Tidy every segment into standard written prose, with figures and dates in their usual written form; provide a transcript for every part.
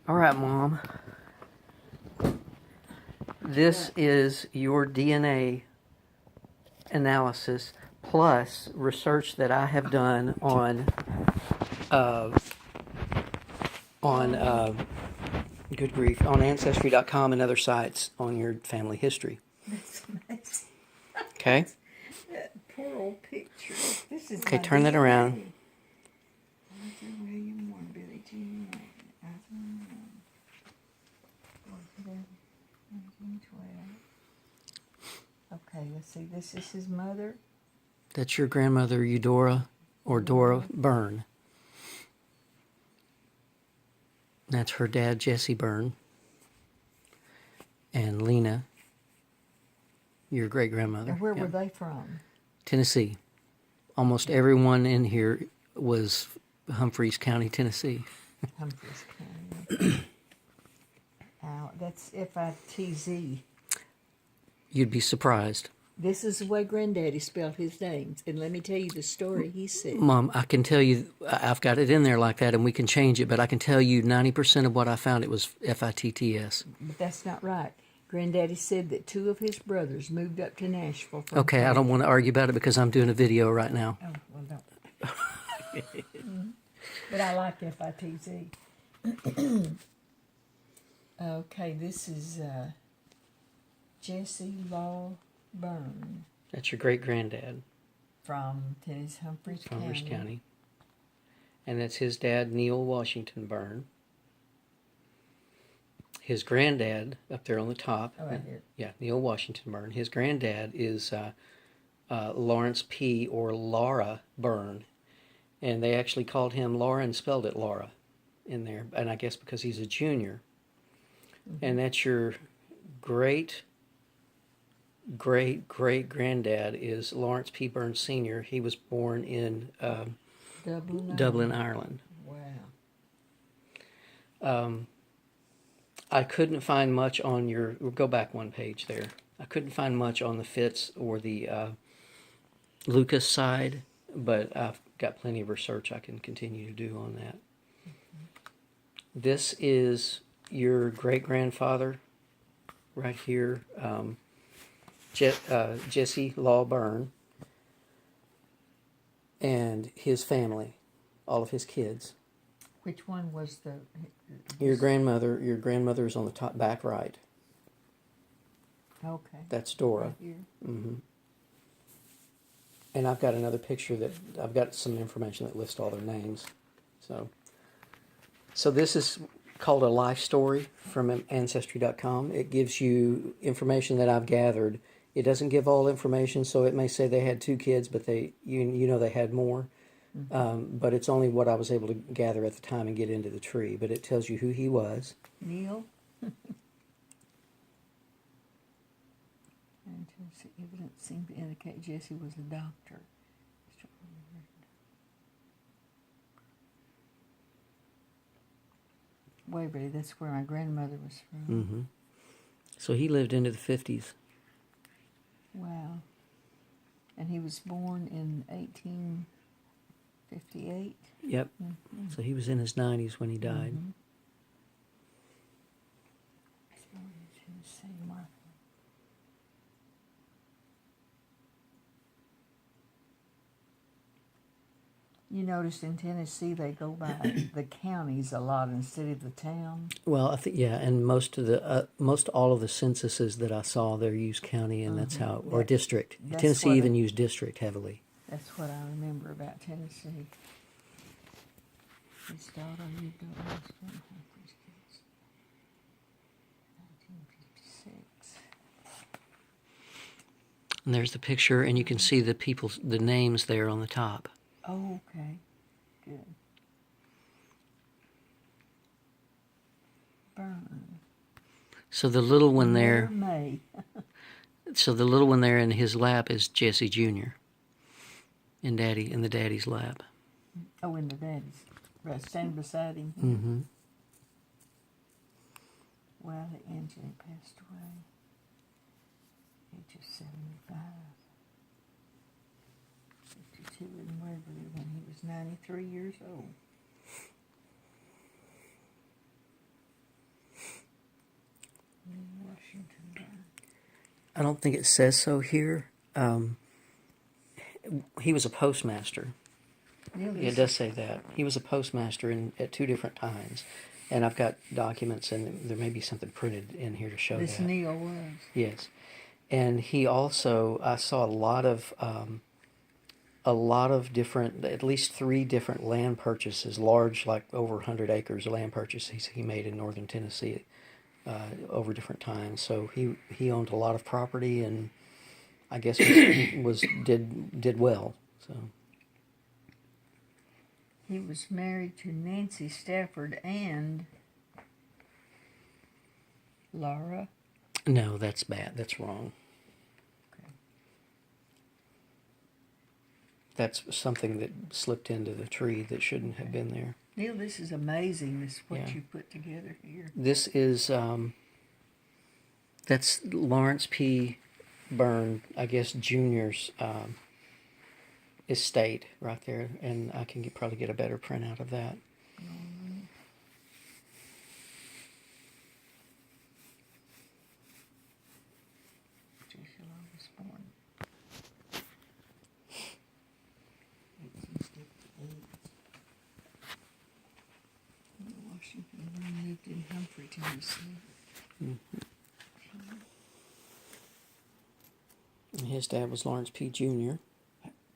All right, Mom. This is your DNA analysis plus research that I have done on good grief, on Ancestry.com and other sites on your family history. That's amazing. Okay? That poor old picture. This is Okay, my turn that DNA. around. Arthur William Warren, Billy Jean Wayne, Arthur William, 1912. Okay, let's see. This is his mother. That's your grandmother, Eudora, or Dora Byrne. That's her dad, Jesse Byrne. And Lena, your great-grandmother. And where Yeah. were they from? Tennessee. Almost everyone in here was Humphreys County, Tennessee. Humphreys County. That's F-I-T-Z. You'd be surprised. This is the way Granddaddy spelled his names. And let me tell you the story he said. Mom, I can tell you, I've got it in there like that and we can change it, but I can tell you 90% of what I found, it was F-I-T-T-S. But that's not right. Granddaddy said that 2 of his brothers moved up to Nashville from Okay, I don't want to argue about it because I'm doing a video right now. Oh, well, don't. But I like F-I-T-Z. Okay, this is Jesse Law Byrne That's your great-granddad, from Tennessee, Humphreys County. And that's his dad, Neil Washington Byrne. His granddad, up there on the top. Oh, right here. Yeah, Neil Washington Byrne. His granddad is Lawrence P. or Laura Byrne. And they actually called him Laura and spelled it Laura in there. And I guess because he's a junior. Mm-hmm. And that's your great-great-great-granddad is Lawrence P. Byrne Sr. He was born in Dublin, Ireland. Wow. I couldn't find much on your... Go back one page there. I couldn't find much on the Fitz or the Lucas side, but I've got plenty of research I can continue to do on that. Mm-hmm. This is your great-grandfather right here, Jesse Law Byrne, and his family, all of his kids. Which one was the... Your grandmother is on the top back right. Okay. That's Dora. Right here. Mm-hmm. And I've got another picture that I've got some information that lists all their names. So this is called a life story from Ancestry.com. It gives you information that I've gathered. It doesn't give all information, so it may say they had 2 kids, but you know they had more. Mm-hmm. But it's only what I was able to gather at the time and get into the tree. But it tells you who he was. Neil. And evidence seemed to indicate Jesse was a doctor. Waverly, that's where my grandmother was from. Mm-hmm. So he lived into the 50s. Wow. And he was born in 1858? Yep. Mm-hmm. So he was in his 90s when he died. Mm-hmm. He was born in Tennessee, Martha. You noticed in Tennessee they go by the counties a lot instead of the town. Well, I think and most all of the censuses that I saw, they use county, and that's how, or district. Tennessee even used district heavily. That's what I remember about Tennessee. His daughter lived on Western Humphreys kids. 1956. And there's the picture, and you can see the names there on the top. Oh, okay. Good. Byrne. So the little one there... May. So the little one there in his lap is Jesse Jr. in the daddy's lap. Oh, in the daddy's. Right, standing beside him. Mm-hmm. Well, Angela passed away. Age of 75. 52 in Waverly when he was 93 years old. I don't think it says so here. He was a postmaster. Really? It does say that. He was a postmaster at two different times. And I've got documents, and there may be something printed in here to show This that. Neil was. Yes. And he also, I saw a lot of different, at least 3 different land purchases, large, like over 100 acres of land purchases he made in northern Tennessee over different times. So he owned a lot of property, and I guess did well. So He was married to Nancy Stafford and Laura. no, that's bad. That's wrong. Okay. That's something that slipped into the tree that shouldn't have been there. Neil, this is amazing. This what Yeah. you put together here. This is that's Lawrence P. Byrne, I guess Jr.'s estate right there, and I can probably get a better printout of that. Joshua was born 1858. Washington and lived in Humphrey, Tennessee. And his dad was Lawrence P. Jr.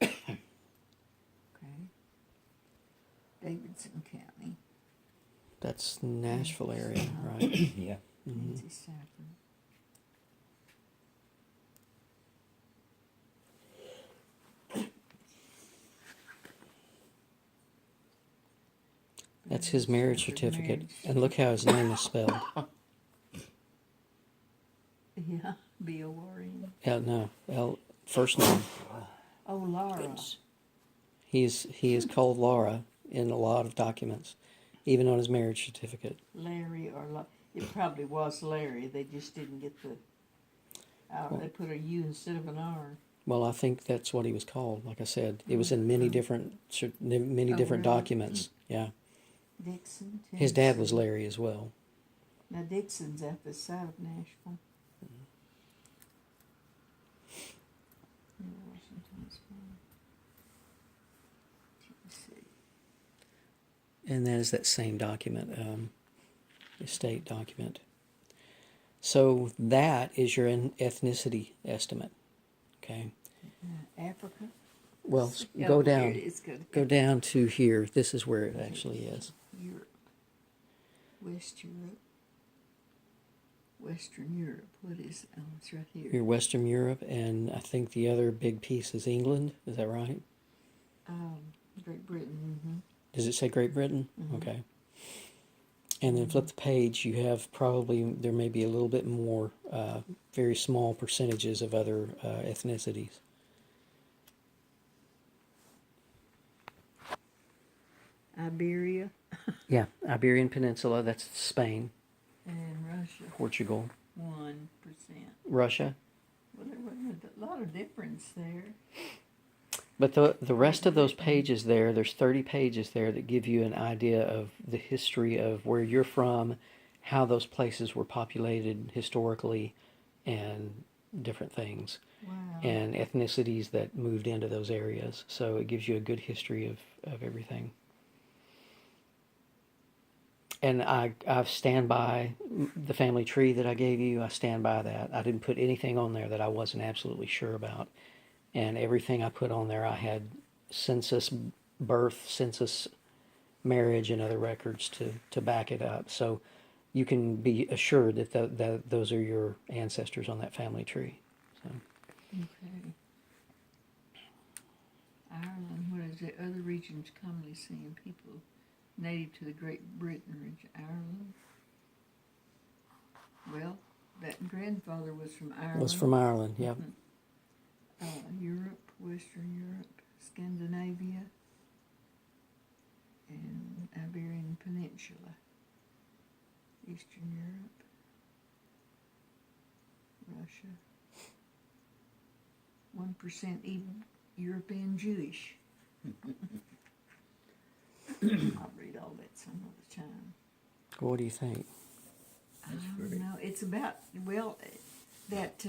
Okay. Davidson County. That's Nashville area, right? Yeah. Nancy Stafford. That's his marriage Stafford certificate, marriage. and look how his name is spelled. Yeah, B-O-R-N. First name. Oh, Laura. He is called Laura in a lot of documents, even on his marriage certificate. Larry or it probably was Larry. They just didn't get the. They put a U instead of an R. Well, I think that's what he was called. Like I said, it was in many different Oh, really? documents. Yeah, Dixon. his dad was Tennessee. Larry as well. Now Dixon's at the side of Nashville. Washington's born. Tennessee. And that is that same document, estate document. So that is your ethnicity estimate. Okay. Africa. Well, Yeah, go here down. it is. Good. Go down to here. This is where it actually is. Europe. West Europe. Western Europe. What is? Oh, it's right here. Your Western Europe, and I think the other big piece is England. Is that right? Great Britain. Mm-hmm. Does it say Great Britain? Mhm. Okay. And then flip the page. You have there may be a little bit more, very small percentages of other ethnicities. Iberia Yeah, Iberian Peninsula. That's Spain, and Russia. Portugal, 1%. Russia. Well, there wasn't a lot of difference there. But the rest of those pages there's 30 pages there that give you an idea of the history of where you're from, how those places were populated historically, and different things, Wow. and ethnicities that moved into those areas. So it gives you a good history of everything. And I stand by the family tree that I gave you. I stand by that. I didn't put anything on there that I wasn't absolutely sure about. And everything I put on there, I had census birth, census marriage, and other records to back it up. So you can be assured that those are your ancestors on that family tree. So Okay. Ireland, what is it? Other regions commonly seen people native to the Great Britain region. Ireland. Well, that grandfather was from Ireland. was from Ireland, yeah. Europe, Western Europe, Scandinavia, and Iberian Peninsula. Eastern Europe, Russia. 1% even European Jewish. I'll read all that some other time. What do you think? I don't know. It's about, well, that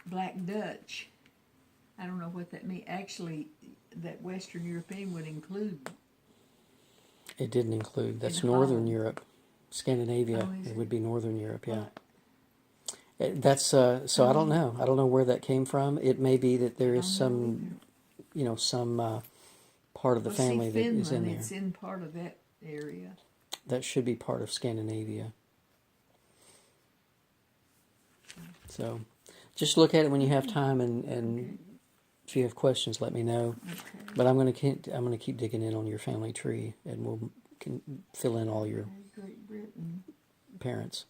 Black Dutch. I don't know what that means. Actually, that Western European would include. It didn't include. That's In Northern Holland. Europe, Scandinavia. Oh, is It it? would be Northern Europe. Yeah. What? That's so. I don't know. I don't know where that came from. It may be that there is I don't know some, some part of the Well, family see, that is in Finland, there. it's in part of that area. That should be part of Scandinavia. So, just look at it when you have time, and Okay. if you have questions, let me know. Okay. But I'm gonna keep digging in on your family tree, and we'll can fill in all your Great Britain. parents.